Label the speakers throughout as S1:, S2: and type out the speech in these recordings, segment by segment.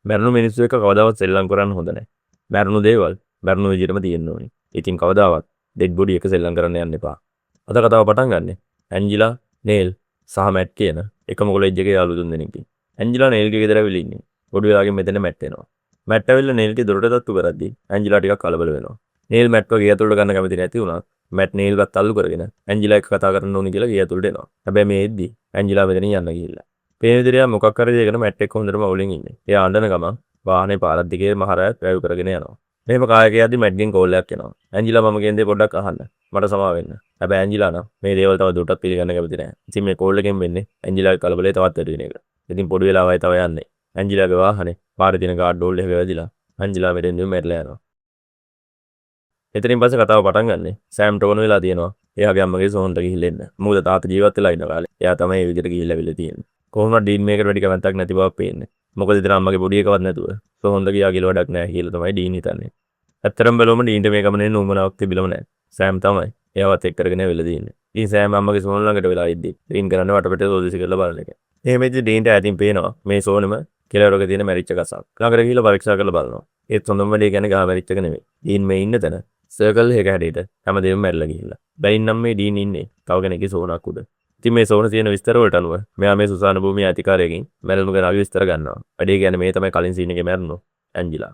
S1: මැරුණු මිනිස්සු එක්ක කවදාවත් සෙල්ලම් කරන්න හොඳ නැහැ. මැරුණු දේවල් මැරුණු විදිහටම තියෙන්න ඕනේ. ඉතින් කවදාවත් ඩෙඩ් බොඩි එක සෙල්ලම් කරන්න යන්න එපා. අද කතාව පටන් ගන්නෙ ඇන්ජිලා, නේල් සහ මැට් කියන එකම කොලෙජ් එකේ යාළුවෝ තුන්දෙනෙක්ගෙන්. ඇන්ජිලා නේල්ගේ ගෙදර ඇවිල්ලා ඉන්නේ. පොඩි වෙලාවකින් මෙතන මැට් එනවා. මැට් ඇවිල්ලා නේල්ට දොරට තට්ටු කරද්දී ඇන්ජිලා ටිකක් කලබල වෙනවා. නේල් මැට්ව ගේ ඇතුළට ගන්න කැමති නැති වුණා. මැට් නේල්වත් අල්ලු කරගෙන ඇන්ජිලා එක්ක කතා කරන්න ඕනි කියලා ගේ ඇතුළට එනවා. හැබැයි මේ එද්දි ඇන්ජිලා මෙතනින් යන්න ගිහිල්ලා. පේන විදිහට මොකක් හරි දෙයකට මැට් එක්ක හොඳටම අවුලෙන් ඉන්නේ. එයා අඬන ගමන් වාහනේ පාරක් දිගේ මහරයත් ඩ්‍රයිව් කරගෙන යනවා. මෙහෙම කායක යද්දි මැට්ගෙන් කෝල් එකක් එනවා. ඇන්ජිලා මම කියන දේ පොඩ්ඩක් අහන්න. මට සමා වෙන්න. හැබැයි ඇන්ජිලා නම් මේ දේවල් තව දුරටත් පිළිගන්න කැමති නැහැ. ඉතින් මේ කෝල් එකෙන් වෙන්නේ ඇන්ජිලාගේ කලබලේ තවත් වැඩි වෙන එක. ඉතින් පොඩි වෙලාවයි තව යන්නේ. ඇන්ජිලාගේ වාහනේ පාරේ තියෙන ගාඩ් ඩෝල් එක වැදිලා ඇන්ජිලා මෙතෙන්දී මැරලා යනවා. එතනින් පස්සේ කතාව පටන් ගන්නෙ සෑම්ට ඕන වෙලා තියෙනවා. එයාගේ අම්මගේ සෝන්ට ගිහිල්ලා එන්න. මොකද තාත්තා ජීවත් වෙලා ඉන්න කාලේ. එයා තමයි මේ විදිහට ගිහිල්ලා අවිල්ලා තියෙන්නේ. කොහොමද ඩීන් මේකට වැඩි කැමැත්තක් නැති බව පේන්නේ. මොකද ඉතින් අම්මගේ පොඩි එකවත් නැතුව සෝන්ට ගියා කියලා වැඩක් නැහැ කියලා තමයි ඩීන් හිතන්නේ. ඇත්තරම් බලවම ඩීන්ට මේ ගමනේ නුඹනාවක් තිබිලම නැහැ. සෑම් තමයි එයාවත් එක්ක කරගෙන ඇවිල්ලා තියෙන්නේ. ඉතින් සෑම් අම්මගේ සෝන් ළඟට වෙලා ඉද්දි ඩීන් කරන්නේ වටපිට සෝදිසි කරලා බලන එක. එහෙම ඉතින් ඩීන්ට ඈතින් පේනවා මේ සෝනෙම කෙළවරක තියෙන මැරිච්ච ගසක්. ළඟට ගිහිල්ලා පරීක්ෂා කරලා බලනවා. ඒත් හොඳම වැඩේ කියන්නේ ගහ මැරිච්ච එක නෙමෙයි. ඩීන් මේ ඉන්න තැන සර්කල් එක හැඩයට හැමදේම මැරිලා ගිහිල්ලා. බැරින් නම් මේ ඩීන් ඉන්නේ තව කෙනෙක්ගේ සෝනක් උඩ. ඉතින් මේ සෝන තියෙන විස්තර වලට අනුව මෙයා මේ සුසාන භූමියේ අධිකාරියකින් මැරෙනු ගැන විස්තර ගන්නවා. වැඩේ කියන්නේ මේ තමයි කලින් සීන් එකේ මැරුණු ඇන්ජිලා.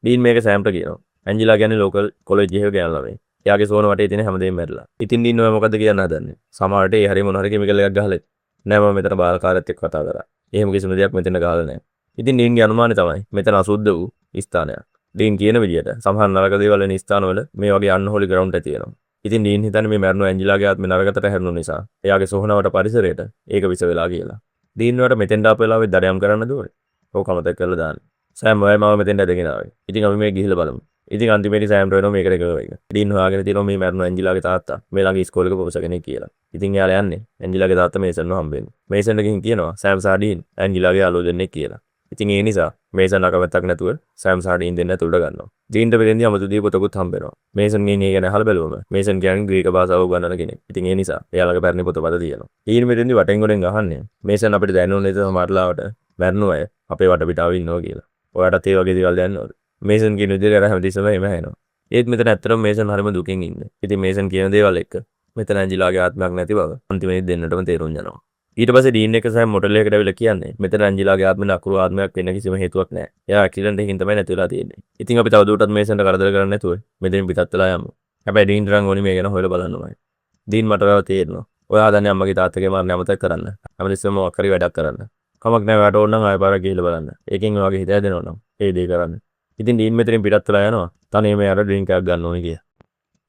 S1: ඩීන් මේක සෑම්ට කියනවා. ඇන්ජිලා කියන්නේ ලෝකල් කොලෙජ් එකේ ගෑනු ළමයි. එයාගේ සෝන වටේ තියෙන හැමදේම මැරිලා. ඉතින් ඩීන් ඔය මොකද කියන්න හදන්නේ? සමහරට ඒ හරිය මොන හරි කෙමිකල් එකක් ගහලා නෑ මම මෙතන බාලකාරයත් එක්ක කතා කරා. එහෙම කිසිම දෙයක් මෙතන ගහලා නෑ. ඉතින් ඩීන්ගේ අනුමානය තමයි මෙතන අසුද්ධ වූ ස්ථානයක්. ඩීන් කියන විදිහට සමහර නරක දේවල් වෙන ස්ථානවල මේ වගේ අන්හෝලි ග්‍රවුන්ඩ් එක තියෙනවා. ඉතින් ඩීන් හිතන්නේ මේ මැරුණු ඇන්ජිලාගේ ආත්මේ නරකතට හැරුණු නිසා එයාගේ සෝහනවට පරිසරයට ඒක විස වෙලා කියලා. ඩීන් වලට මෙතෙන්ට ආපු වෙලාවෙ දඩයම් කරන්න දුවනේ. ඕක අමතක කරලා දාන්න. සෑම් ඔයයි මාව මෙතෙන්ට ඇදගෙන ආවේ. ඉතින් අපි මේ ගිහිල්ලා බලමු. ඉතින් අන්තිමේදී සෑම්ට වෙනවා මේකට එකව එක. ඩීන් හොයාගෙන තියෙනවා මේ මැරුණු ඇන්ජිලාගේ තාත්තා මේ ළඟ ඉස්කෝලේක ප්‍රොෆෙසර් කෙනෙක් කියලා. ඉතින් එයාලා යන්නේ ඇන්ජිලාගේ තාත්තා මේසන්ව හම්බෙන්න. මේසන්ට ගිහින් කියනවා සෑම් සහ ඩීන් ඇන්ජිලාගේ යාළුවෝ දෙන්නෙක් කියලා. ඉතින් ඒ නිසා මේසන් අකමැත්තක් නැතුව සෑම් සහ ඩීන් දෙන්න ඇතුළට ගන්නවා. ඩීන්ට වෙලෙන්දී අමුතු දී පොතකුත් හම්බ වෙනවා. මේසන් ගේ ගැන අහලා බැලුවම මේසන් කියන්නේ ග්‍රීක භාෂාව උගන්වන කෙනෙක්. ඉතින් ඒ නිසා එයාලගේ පැරණි පොතපත තියෙනවා. ඩීන් මෙතෙන්දී වටෙන් ගොඩෙන් අහන්නේ මේසන් අපිට දැනුනේ නැති සමහරලාවට මැරණු අය අපේ වටපිටාවේ ඉන්නවා කියලා. ඔයාලට ඒ වගේ දේවල් දැනනවද? මේසන් කියන විදිහට අර හැමදෙස්සම එම ඇහෙනවා. ඒත් මෙතන ඇත්තටම මේසන් හරිම දුකින් ඉන්නේ. ඉතින් මේසන් කියන දේවල් එක්ක මෙතන ඇන්ජිලාගේ ආත්මයක් නැති බව අන්තිමේදී දෙන්නටම තේරුම් යනවා. ඊට පස්සේ ඩීන් එක සෑම් මොටල් එකකට ඇවිල්ලා කියන්නේ මෙතන ඇන්ජිලාගේ ආත්මෙ නකුරු ආත්මයක් වෙන්න කිසිම හේතුවක් නැහැ. එයා ඇක්සිඩන්ට් එකකින් තමයි නැති වෙලා තියෙන්නේ. ඉතින් අපි තවදුරටත් මේසන්ට කරදර කරන්නේ නැතුව මෙතනින් පිටත් වෙලා යමු. හැබැයි ඩීන්ට නම් ඕනි මේ ගැන හොයලා බලන්නමයි. ඩීන් මට වැව තේරෙනවා. ඔයා හදන්නේ අම්මගේ තාත්තගේ මරණය අමතක කරන්න. හැමතිස්සෙම මොකක් හරි වැඩක් කරන්න. කමක් නැහැ ඔයාට ඕන නම් ආයෙ පාරක් ගිහිල්ලා බලන්න. ඒකෙන් ඔයාගේ හිත හැදෙනවා නම් ඒ දේ කරන්න. ඉතින් ඩීන් මෙතනින් පිටත් වෙලා යනවා. තනියම යාර ඩ්‍රින්ක් එකක් ගන්න ඕනි කියලා.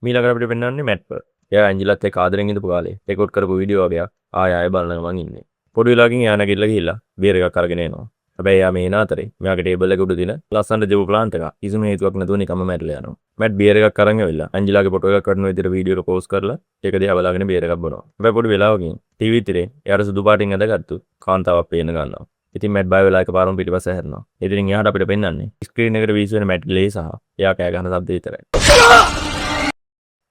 S1: මීළඟට අපිට පෙන්වන්නේ මැට්ව. එයා ඇන්ජිලාත් එක්ක ආදරෙන් ඉඳපු කාලේ රෙකෝඩ් කරපු වීඩියෝ වගේක් ආයෙ බලන ගමන් ඉන්නේ. පොඩි වෙලාවකින් එයා නැගිටලා ගිහිල්ලා බියර් එකක් අරගෙන එනවා. හැබැයි එයා මේ නාතරේ මෙයාගේ ටේබල් එක උඩ තියෙන ලස්සනට ජෙබු ප්ලාන්ට් එක කිසිම හේතුවක් නැතුව නිකම්ම මැරිලා යනවා. මැට් බියර් එකක් අරන් ඇවිල්ලා ඇන්ජිලාගේ ෆොටෝ එකක් කරන විදිහට වීඩියෝ එක පෝස්ට් කරලා ඒක දිහා බලාගෙන බියර් එකක් බොනවා. හැබැයි පොඩි වෙලාවකින් ටීවී තිරේ එයාට සුදු පාටින් ඇඳගත්තු කාන්තාවක් පේන්න ගන්නවා. ඉතින් මැට් බය වෙලා එකපාරම පිටිපස්ස හැරෙනවා. ඉතින් එයාට අපිට පෙන්වන්නේ ස්ක්‍රීන් එකට වීසි වෙන මැට් ග්ලේ සහ එයා කෑ ගහන ශබ්ද විතරයි.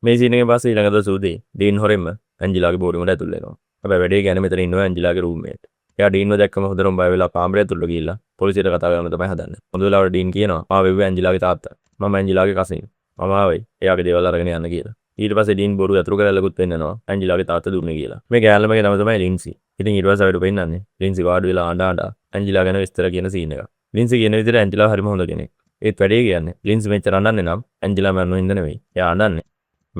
S1: මේ සීන් එකෙන් පස්සේ ඊළඟ දවසේ ඩීන් හොරෙන්ම ඇන්ජිලාගේ බෝඩිමට ඇතුල් වෙනවා. හැබැයි වැඩේ කියන්නේ මෙතන ඉන්නවා ඇන්ජිලාගේ රූම්මේට්. එයා ඩීන්ව දැක්කම හොඳටම බය වෙලා කාමරය ඇතුළට ගිහිල්ලා පොලිසියට කතා කරන්න තමයි හදන්නේ. හොඳ වෙලාවට ඩීන් කියනවා මම වෙව්වේ ඇන්ජිලාගේ තාත්තා. මම ඇන්ජිලාගේ කසින්. මම ආවේ එයාගේ දේවල් අරගෙන යන්න කියලා. ඊට පස්සේ ඩීන් බොරු අතුරු කරලකුත් පෙන්නනවා ඇන්ජිලාගේ තාත්තා දුන්නේ කියලා. මේ ගෑල්ලමගේ නම තමයි ලින්සි. ඉතින් ඊට පස්සේ අපිට පෙන්නන්නේ ලින්සි වාඩි වෙලා අඬ ඇන්ජිලා ගැන විස්තර කියන සීන් එක. ලින්සි කියන විදිහට ඇන්ජිලා හරිම හොඳ කෙනෙක්. ඒත් වැඩේ කියන්නේ ලින්සි මෙච්චර අඬන්නේ නම් ඇන්ජිලා මරනු හින්දා නෙවෙයි. එයා අඬන්නේ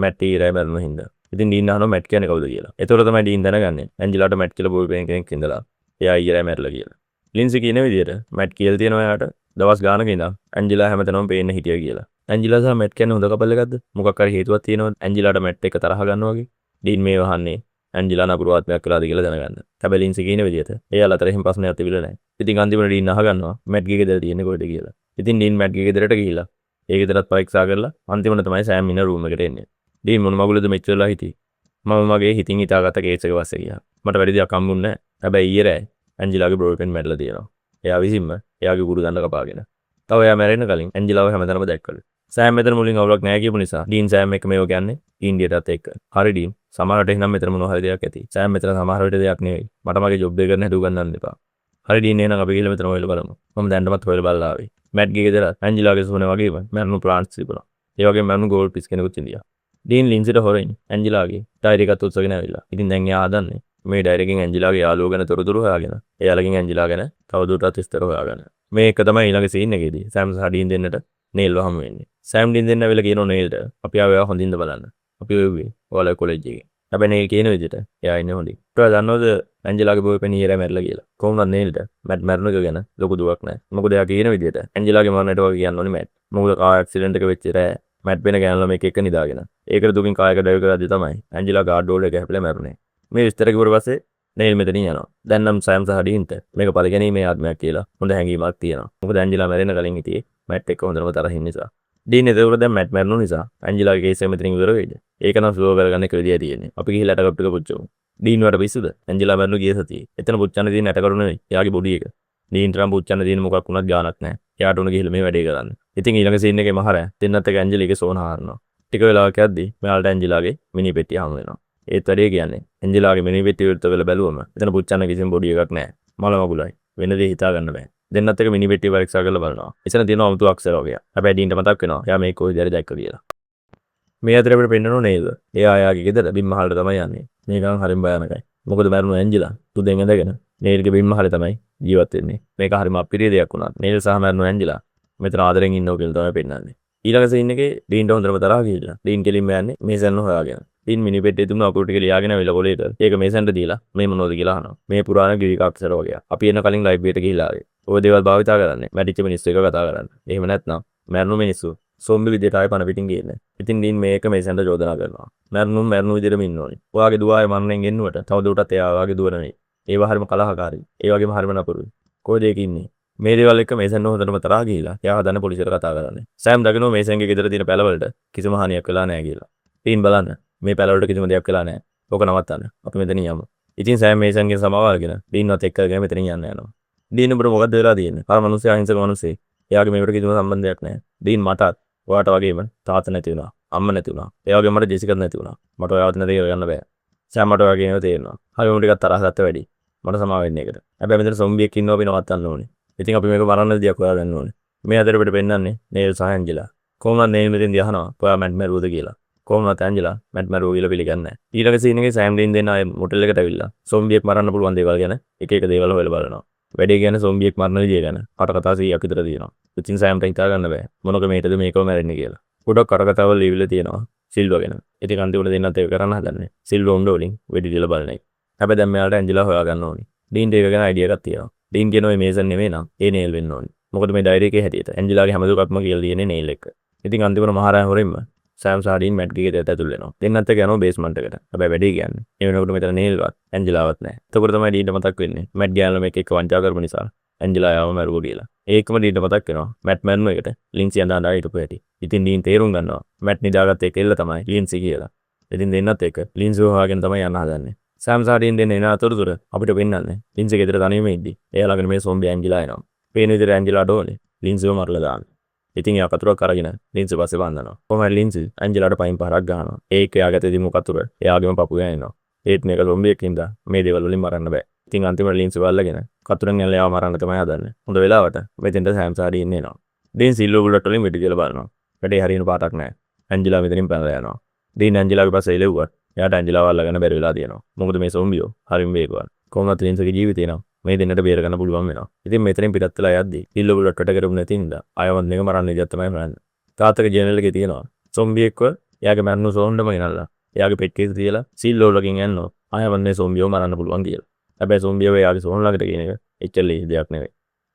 S1: මැට් ඊරයි මරනු හින්දා. ඉතින් ඩීන් අහනවා මැට් කියන්නේ කවුද කියලා. ඒතකොට තමයි ඩීන් දැනගන්නේ ඇන්ජිලාට මැට් කියලා බෝයි පේන කෙනෙක් ඉඳලා එයා ඊරයි මැරලා කියලා. ලින්සි කියන විදිහට මැට් කියලා තියෙනවා එයාට දවස් ගානක ඉඳන් ඇන්ජිලා හැමතැනම පේන්න හිටියා කියලා. ඇන්ජිලා සහ මැට් කියන්නේ හොඳ කපල් එකක්ද? මොකක් හරි හේතුවක් තියෙනවද ඇන්ජිලාට මැට් එක තරහ ගන්නවා වගේ? ඩීන් මේ වහන්නේ ඇන්ජිලා නපුරු ආත්මයක් වෙලාද කියලා දැනගන්න. හැබැයි ලින්සි කියන විදිහට එයාලා අතර එහෙම ප්‍රශ්නයක් තිබිලා නැහැ. ඉතින් අන්තිමට ඩීන් අහගන්නවා මැට්ගේ ගෙදර තියෙන්නේ කොහෙද කියලා. ඉතින් ඩීන් මැට්ගේ ගෙදරට ගිහිල්ලා ඒ ගෙදරත් පරීක්ෂා කරලා අන්තිමට තමයි සෑම් ඉන්න රූම් එකට එන්නේ. ඩීන් මොන මගුලද මෙච්චරලා හිටියේ? මම මගේ හිතින් හිතාගත්ත කේස් එක පස්සේ ගියා. මට වැඩි දෙයක් හම්බුන්නේ නැහැ. හැබැයි ඊයේ රෑ ඇන්ජිලාගේ බ්‍රෝකන් මැරලා තියෙනවා. එයා විසින්ම එයාගේ කුරු දණ්ඩ කපාගෙන. තව එයා මැරෙන්න කලින් ඇන්ජිලාව හැමතැනම දැක්කලු. සෑම් මෙතන මුලින් අවුලක් නැහැ කියපු නිසා ඩීන් සෑම් එක්ක මේව කියන්නේ ඉන්දියාටත් එක්ක. හරි ඩීන් සමහරට එහෙනම් මෙතන මොනවා හරි දෙයක් ඇති. සෑම් මෙතන සමහර විට දෙයක් නෙවෙයි. මට මගේ ජොබ් එක කරන්න හදු ගන්නන්න එපා. හරි ඩීන් එහෙනම් අපි ගිහලා මෙතන හොයලා බලමු. මම දැන්නමත් හොයලා බලලා ආවේ. මැට්ගේ ගෙදර ඇන්ජිලාගේ සෝනේ වගේම මැරුණු ප්ලාන්ට්ස් තිබුණා. ඒ වගේම මැරුණු ගෝල්ඩ් ෆිෂ් කෙනෙකුත් ඉන්දියා. ඩීන් ලින්සිට හොරෙන් ඇන්ජිලාගේ ඩයරි එකත් උත්සගෙන ඇවිල්ලා. ඉතින් දැන් එයා හදන්නේ මේ ඩයරි එකෙන් ඇන්ජිලාගේ යාළුවෝ ගැන තොරතුරු හොයාගෙන එයාලගෙන් ඇන්ජිලා ගැන තවදුරටත් විස්තර හොයාගන්න. මේක තමයි ඊළඟ සීන් එකේදී සෑම් සහ ඩීන් දෙන්නට නේල්ව හමු වෙන්නේ. සෑම් ඩීන් දෙන්න ඇවිල්ලා කියනවා නේල්ට අපි ආව එයා හොඳින්ද බලන්න. අපි ඔයුවේ ඔයාලා කොලෙජ් එකේ. හැබැයි නේල් කියන විදිහට එයා ඉන්නේ හොඳින්. ඊට දන්නවද ඇන්ජිලාගේ බෝයි පෙනී ඉරා මැරලා කියලා. කොහොමද නේල්ට මැට් මැරුණ එක ගැන ලොකු දුවක් නැහැ. මොකද එයා කියන විදිහට ඇන්ජිලාගේ මරණයට වගේ කියන්න ඕනේ මැට්. මොකද කාර් ඇක්සිඩන්ට් එක වෙච්ච රෑ මැට් වෙන ගෑනුලා මේක එක නිදාගෙන. ඒකට දුකින් කායක ඩ්‍රයිව් කරද්දි තමයි ඇන්ජිලා ගාඩ් ඩෝල් එක හැපිලා මැරුණේ. මේ විස්තර කිව්වට පස්සේ නේල් මෙතනින් යනවා. දැන් නම් සෑම් සහ ඩීන්ට මේක පරිගැනීමේ ආත්මයක් කියලා හොඳ හැඟීමක් තියෙනවා. මොකද ඇන්ජිලා මැරෙන්න කලින් හිටියේ මැට් එක්ක හොඳටම තරහින් නිසා. ඩීන් එතකොට දැන් මැට් මැරුණු නිසා ඇන්ජිලාගේ කේස් එක මෙතනින් ඉවර වෙයිද? ඒක නම් ස්ලෝ කරගන්න එක විදිය තියෙන්නේ. අපි ගිහිල්ලා ඇටකප් එක පුච්චමු. ඩීන් වට පිස්සුද? ඇන්ජිලා මැරුණු ගිය සතියේ. එතන පුච්චන්න තියෙන ඇටකරු නෙවෙයි. එයාගේ බොඩි එක. ඩීන්ට නම් පුච්චන්න තියෙන මොකක් වුණත් ගානක් නැහැ. එයාට උන ගිහිල්ලා මේ වැඩේ කරන්න. ඉතින් ඊළඟ සීන් එකේ මහරෑ දෙන්නත් එක ඇන්ජලිගේ සෝන හරනවා. ටික වෙලාවක් යද්දි මෙයාලට ඇන්ජිලාගේ මිනි පෙට්ටිය හමු වෙනවා. ඒත් වැඩේ කියන්නේ ඇන්ජිලාගේ මිනි පෙට්ටිය විතර වෙලා බැලුවම එතන පුච්චන්න කිසිම බොඩි එකක් නැහැ. මල මගුලයි. වෙන දේ හිතා ගන්න බෑ. දෙන්නත් එක මිනි පෙට්ටිය පරීක්ෂා කරලා බලනවා. එතන තියෙනවා අමුතු අක්ෂර වගේ. හැබැයි ඩීන්ට මතක් වෙනවා. එයා මේක කොයිද හරි දැක්ක කියලා. මේ අතර අපිට පෙන්නනෝ නේද? එයා එයාගේ ගෙදර බිම්මහලට තමයි යන්නේ. මේකන් හරිම භයානකයි. මොකද මැරුණු ඇන්ජිලා තුදෙන් ඇඳගෙන නේල්ගේ බිම්මහලේ තමයි ජීවත් වෙන්නේ. මේක හරිම අපිරිය දෙයක් වුණා. නේල් සහ මැරුණු ඇන්ජිලා මෙතන ආදරෙන් ඉන්නව කියලා තමයි පෙන්නන්නේ. ඊළඟ සීන් එකේ ඩීන්ට හොඳටම තරහා ගිහිල්ලා ඩීන් කෙලින්ම යන්නේ මේසන් හොයාගෙන. ඩීන් මිනි පෙට්ටියේ තිබුණ අකුරු ටික ලියාගෙන ආවිලා කොලේට. ඒක මේසන්ට දීලා මේ මොනවද කියලා අහනවා. මේ පුරාණ ග්‍රීක අක්ෂර වගේ. අපි එන කලින් ලයිබ්‍රරියට ගිහිල්ලා ආවේ. ඔය දේවල් භාවිතා කරන්නේ මැටිච්ච මිනිස්සු එක කතා කරන්න. එහෙම නැත්නම් මැරුණු මිනිස්සු සොම්බි විදියට ආයේ පණ පිටින් ගියන්නේ. ඉතින් ඩීන් මේක මේසන්ට චෝදනා කරනවා. මැරුණු විදියටම ඉන්න ඕනේ. ඔයාගේ දුව ආයේ මරණයෙන් ගෙන්නුවට තවදුරටත් එයා ඔයාගේ දුව නෙවෙයි. ඒව හරිම කලහකාරී. ඒ වගේම හරිම නපුරුයි. කොහෙද ඒක ඉන්නේ? මේ දේවල් එක්ක මේසන් හොඳටම තරහා ගිහිලා එයා හදන පොලිසියට කතා කරන්නේ. සෑම් දකිනවා මේසන්ගේ ගෙදර තියෙන පැලවලට කිසිම හානියක් වෙලා නැහැ කියලා. ඩීන් බලන්න මේ පැලවලට කිසිම දෙයක් වෙලා නැහැ. ඕක නවත්තන්න. අපි මෙතනින් යමු. ඉතින් සෑම් මේසන්ගෙන් සමාව අරගෙන ඩීන්වත් එක්කගෙන මෙතනින් යන්න යනවා. ඩීන් උඹට මොකද වෙලා තියෙන්නේ? අර මිනිස්සයා අහිංසක මිනිස්සේ. එයාගේ මේකට කිසිම සම්බන්ධයක් නැහැ. ඩීන් මටත් ඔයාට වගේම තාත්තා නැති වුණා. අම්මා නැති වුණා. ඒ වගේම මට ජෙසිකත් නැති වුණා. මට ඔයාවත් නැති කරගන්න බෑ. සෑම් මට ඔයාගේ ඒවා තේරෙනවා. හරි උඹ ටිකක් තරහ ගත්ත වැඩි. මට සමාව වෙන්න ඒකට. හැබැයි මෙතන සොම්බියෙක් ඉන්නව අපි නවත්තන්න ඕනේ. ඉතින් අපි මේක මරන්න දියක් හොයාගන්න ඕනේ. මේ අතර අපිට පෙන්නන්නේ නේල් සහ ඇන්ජලා. කොහොමද නේල් මෙතෙන්දී අහනවා ඔයා මැට් මැරුවද කියලා. කොහොමද ඇන්ජලා මැට් මැරුව කියලා පිළිගන්නේ නැහැ. ඊළඟ සීන් එකේ සෑම් ඩීන් දෙන්න ආයේ මොටල් එකට ඇවිල්ලා සොම්බියෙක් මරන්න පුළුවන් දේවල් ගැන එක එක දේවල් හොයලා බලනවා. වැඩේ කියන්නේ සොම්බියෙක් මරන විදිය ගැන. කටකතා 100ක් විතර තියෙනවා. ඉතින් සෑම්ට හිතා ගන්න බෑ මොනක මේටද මේකව මැරෙන්නේ කියලා. ගොඩක් කටකතාවල් ලියවිලා තියෙනවා සිල්වා ගැන. ඉතින් අන්තිමට දෙන්නත් ඒක කරන්න හදන්නේ. සිල්වා උණ්ඩ වලින් වෙඩි දිලා බලන එක. හැබැයි දැන් මෙයාලට ඇන්ජලා හොයාගන්න ඕනේ. ඩීන්ට ඒක ගැන අයිඩියා එකක් තියෙනවා. ඩීන් කියනවා මේ මේසන් නෙමෙයි නම් ඒ නේල් වෙන්න ඕනේ. මොකද මේ ඩයරි එකේ හැටියට ඇන්ජලාගේ හැම දුකක්ම කියලා තියෙන්නේ නේල් එක. ඉතින් අන්තිමට මහරයා හොරෙන්ම සෑම් සහ ඩීන් මැට්ගේ ගෙදරට ඇතුල් වෙනවා. දෙන්නත් එක්ක යනවා බේස්මන්ට් එකට. හැබැයි වැඩේ කියන්නේ ඒ වෙනකොට මෙතන නේල්වත් ඇන්ජලාවත් නැහැ. එතකොට තමයි ඩීන්ට මතක් වෙන්නේ මැට් ගෑනලා මේක එක්ක වංචා කරපු නිසා ඇන්ජලා යාව මැරුවා කියලා. ඒකම ඩීන්ට මතක් වෙනවා මැට් මැරුණ එකට ලින්සි අඬා හිටපු හැටි. ඉතින් ඩීන් තේරුම් ගන්නවා මැට් නිදාගත්ත එක එල්ල තමයි ලින්සි කියලා. ඉතින් දෙන්නත් එක්ක ලින්සි හොයාගෙන තමයි යන්න හදන්නේ. සෑම් සහ ඩීන් දෙන්න එන අතරතුර අපිට පෙන්නන්නේ ලින්සි ගෙදර තනියම ඉද්දි එයා ළඟ මේ සොම්බි ඇන්ජලා එනවා. පේන විදිහට ඇන්ජලාට ඕනේ ලින්සිව මරලා දාන්න. ඉතින් එයා කතුරක් අරගෙන ලින්සි පස්සේ බඳනවා. කොහොමද ලින්සි ඇන්ජලාට පයින් පහරක් ගහනවා. ඒක එයාගේ අතේ දිමු කතුර එයාගේම පපුව යනවා. ඒත් මේක සොම්බියෙක් හින්දා මේ දේවල් වලින් මරන්න බෑ. ඉතින් අන්තිමට ලින්සි වල්ලගෙන කතුරෙන් එල්ල එයාව මරන්න තමයි හදන්නේ. හොඳ වෙලාවට මෙතෙන්ට සෑම් සහ ඩීන් එනවා. ඩීන් සිල්වර් බුලට් වලින් වෙඩි කියලා බලනවා. වැඩේ හරියන පාටක් නැහැ. ඇන්ජලා මෙතනින් පැනලා යනවා. ඩීන් ඇන්ජලාගේ පස්සේ එලෙව්වා. එයාට ඇන්ජලාව අල්ලගෙන බැරි වෙලා තියෙනවා. මොකද මේ සොම්බියෝ හරිම වේගවත්. කොහොමද ලින්සිගේ ජීවිතේ නම් මේ දෙන්නට බේර ගන්න පුළුවන් වෙනවා. ඉතින් මෙතනින් පිටත් වෙලා යද්දී සිල්වර් බුලට් වට කරපු නැති හින්දා අයවන් එක මරන්න ඉතින් තමයි මරන්නේ. තාත්තගේ ජර්නල් එකේ තියෙනවා සොම්බියෙක්ව එයාගේ මරණු සෝන්ඩම ගෙනල්ලා එයාගේ පෙට්ටියේ තියලා සිල්වර් වලින් යනවා. අයවන්නේ සොම්බියෝ මරන්න පුළුවන් කියලා. හැබැයි සොම්බියෝ එයාගේ සෝන් ළඟට කියන එක එච්චර ලේසි දෙයක් නෙවෙයි.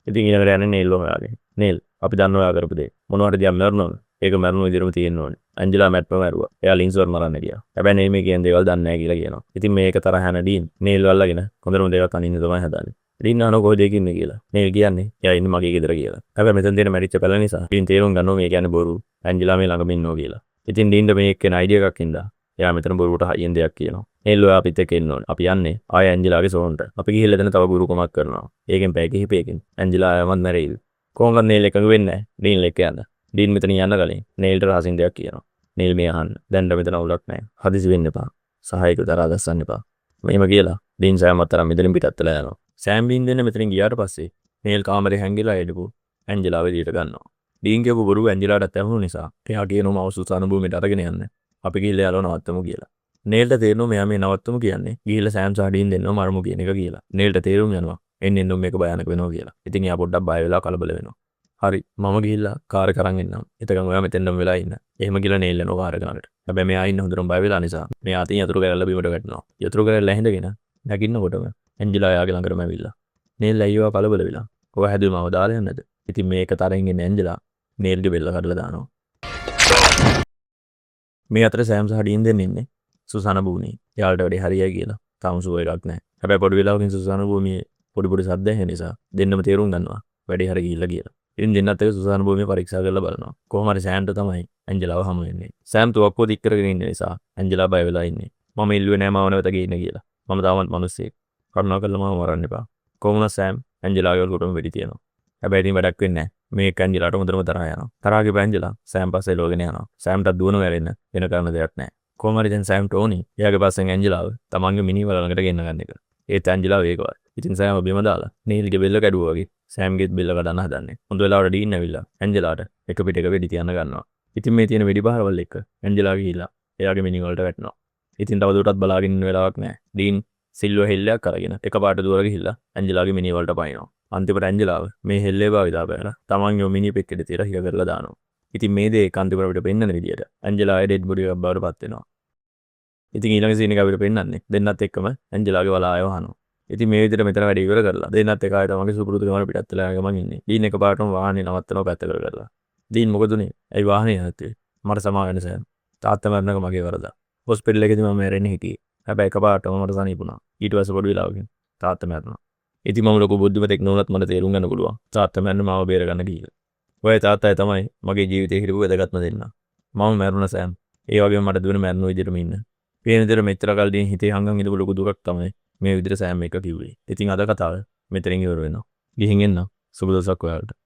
S1: ඉතින් ඊළඟට යන්නේ නේල් ඔයාගේ. නේල් අපි දන්නවා ඔයා කරපු දේ. මොනවද දියම් මරනවද? ඒක මරන විදිහටම තියෙන්න ඕනේ. ඇන්ජලා මැට්ම මරුවා. එයා ලින්ස්වර් මරන්න ගියා. හැබැයි නේ මේ කියන දේවල් දන්නේ නැහැ කියලා කියනවා. ඉතින් මේක තරහ යන ඩීන් නේල් වල්ලාගෙන හොඳටම දේවල් අනින්න තමයි හදන්නේ. ඩීන් අහනවා කොහෙද ඉන්නේ කියලා. නේල් කියන්නේ එයා ඉන්නේ මගේ ගෙදර කියලා. හැබැයි මෙතන තියෙන මැරිච්ච පැල නිසා ඩීන් තේරුම් ගන්නවා මේ කියන්නේ බොරු. ඇන්ජලා මේ ළඟම ඉන්නවා කියලා. ඉතින් ඩීන්ට මේ එක්කෙන අයිඩියා එකක් ඉඳලා එයා මෙතන බොරුවට හයියෙන් දෙයක් කියනවා. නේල් ඔයා අපිත් එක්ක එන්න ඕනේ. අපි යන්නේ ආය ඇන්ජලාගේ සෝන්ට. අපි ගිහිල්ලා එතන තව ගුරුකමක් කරනවා. ඒකෙන් පැය කිහිපයකින් ඇන්ජලා ආයමත් මැරෙයිද? කොහොමද නේල් එකඟ වෙන්නේ නැහැ. ඩීන් එක්ක යන්න. ඩීන් මෙතන යන්න කලින් නේල්ට රහසින් දෙයක් කියනවා. නේල් මේ අහන්න. දැන් මෙතන අවුලක් නැහැ. හදිසි වෙන්න එපා. සහායක දරා ගස්සන්න එපා. මෙහෙම කියලා ඩීන් සෑම අතරම මෙතනින් පිටත් වෙලා යනවා. සෑම් බීන් දෙන්න මෙතනින් ගියාට පස්සේ නේල් කාමරේ හැංගිලා එඩපු ඇන්ජලාව එළියට ගන්නවා. ඩීන් කියපු බොරුව ඇන්ජලාටත් ඇහුණු නිසා එයා කියනවා මව සුසාන භූමියට අරගෙන යන්න. අපි ගිහිල්ලා යාළුව නවත්තමු කියලා. නේල්ට තේරෙනවා මෙයා මේ නවත්තමු කියන්නේ ගිහිල්ලා සෑම් සහ ඩීන් දෙන්නව මරමු කියන එක කියලා. නේල්ට තේරුම් යනවා එන්න එන්න මේක භයානක වෙනවා කියලා. ඉතින් එයා පොඩ්ඩක් බය වෙලා කලබල වෙනවා. හරි මම ගිහිල්ලා කාර් එක අරන් එන්නම්. එතකන් ඔයා මෙතෙන්ම වෙලා ඉන්න. එහෙම කියලා නේල් යනවා කාර් එක ළඟට. හැබැයි මෙයා ඉන්න හොඳටම බය වෙලා නිසා මෙයා අතින් යතුරු කැරල්ල බිමට වැටෙනවා. යතුරු කැරල්ල ඇහිඳගෙන නැගින්නකොටම ඇන්ජලා එයාගේ ළඟටම ඇවිල්ලා. නේල් ඇයිවා කලබල වෙලා. ඔයා හැදුවේ මව දාලා යන්නද? ඉතින් මේක තරහින් එන්නේ ඇන්ජලා නේල්ගේ බෙල්ල කඩලා දානවා. මේ අතර සෑම් සහ ඩීන් දෙන්න ඉන්නේ සුසාන භූමියේ. යාළුවට වැඩි හරියයි කියලා. තාම සුව එකක් නැහැ. හැබැයි පොඩි වෙලාවකින් සුසාන භූමියේ පොඩි සද්ද ඇහෙන නිසා දෙන්නම තේරුම් ගන්නවා වැඩි හරිය ගිහිල්ලා කියලා. ඉතින් දෙන්නත් එක සුසාන භූමිය පරීක්ෂා කරලා බලනවා. කොහොම හරි සෑම්ට තමයි ඇන්ජලාව හමු වෙන්නේ. සෑම් තුවක්කුව දික් කරගෙන ඉන්න නිසා ඇන්ජලා බය වෙලා ඉන්නේ. මම ඉල්ලුවේ නෑ මාව නැවත ගේන්න කියලා. මම තාමත් මිනිස්සෙක්. කරුණාකරලා මාව මරන්න එපා. කොහොමද සෑම් ඇන්ජලාගේ ඔලුවටම වෙඩි තියනවා. හැබැයි ඉතින් වැඩක් වෙන්නේ නැහැ. මේක ඇන්ජලාට හොඳටම තරහා යනවා. තරහා ගිහ ඇන්ජලා සෑම් පස්සේ එලවගෙන යනවා. සෑම්ටත් දුවන වැරෙන්න වෙන කරන්න දෙයක් නැහැ. කොහොම හරි දැන් සෑම්ට ඕනි එයාගේ පස්සෙන් ඇන්ජලාව තමන්ගේ මිනිවල ළඟට ගෙන්න ගන්න එක. ඒත් ඇන්ජලා වේගවත්. ඉතින් සෑම් බිම දාලා නීල්ගේ බෙල්ල කැඩුවා වගේ සෑම්ගේත් බෙල්ල කඩන්න හදන්නේ. හොඳ වෙලාවට ඩීන් ඇවිල්ලා ඇන්ජලාට එක පිට එක වෙඩි තියන්න ගන්නවා. ඉතින් මේ තියෙන වෙඩි බහරවල් එක්ක ඇන්ජලා ගිහිල්ලා එයාගේ මිනි වලට වැටෙනවා. ඉතින් තවදුරටත් බලාගෙන ඉන්න වෙලාවක් නැහැ. ඩීන් සිල්ව හෙල්ලයක් අරගෙන එකපාරට දුවර ගිහිල්ලා ඇන්ජලාගේ මිනි වලට පනිනවා. අන්තිමට ඇන්ජලාව මේ හෙල්ලේ භාවිතා කරලා තමන්ගේ මිනි පෙක්කෙට තියලා හිර කරලා දානවා. ඉතින් මේ දේ අන්තිමට අපිට පෙන්වන විදියට ඇන්ජලාගේ ඩෙඩ් බොඩි එකක් බවට පත් වෙනවා. ඉතින් ඊළඟ සීන් එක අපිට පෙන්වන්නේ දෙන්නත් එක්කම ඇන්ජලාගේ වලාය වහනවා. ඉතින් මේ විදිහට මෙතන වැඩ ඉවර කරලා දෙන්නත් එකාට තමන්ගේ සුපුරුදු ගමන පිටත් වෙලා ගමන් ඉන්නේ. ඩීන් එකපාරටම වාහනේ නවත්තනවා පැත්ත කරලා. ඩීන් මොකද උනේ? ඇයි වාහනේ නැත්තේ? මට සමා වෙන සෑම්. තාත්තා මරණක මගේ වරදක්. හොස්පිටල් එකේදී මම මැරෙන්න හිටියේ. හැබැයි එකපාරටම මට සනීපුණා. ඊට පස්සේ පොඩි වෙලාවකින් තාත්තා මැරුණා. ඉතින් මම ලොකු බුද්ධිමතෙක් නොවුනත් මට තේරුම් ගන්න පුළුවන්. තාත්තා මැරෙන්න මාව බේර ගන්න ගිහිල්ලා. ඔය තාත්තයි තමයි මගේ ජීවිතේ හිටපු වැදගත්ම දෙන්න. මම මැරුණා සෑම්. ඒ වගේම මට දුවන මැරුණු විදිහටම ඉන්න. පේන විදිහට මෙච්චර කල් දින් හිතේ හංගන් ඉඳපු ලොකු දුකක් තමයි මේ විදිහට සෑම් එක කිව්වේ. ඉතින් අද කතාව මෙතනින් ඉවර වෙනවා. ගිහින් එන්න. සුබ දවසක් ඔයාලට.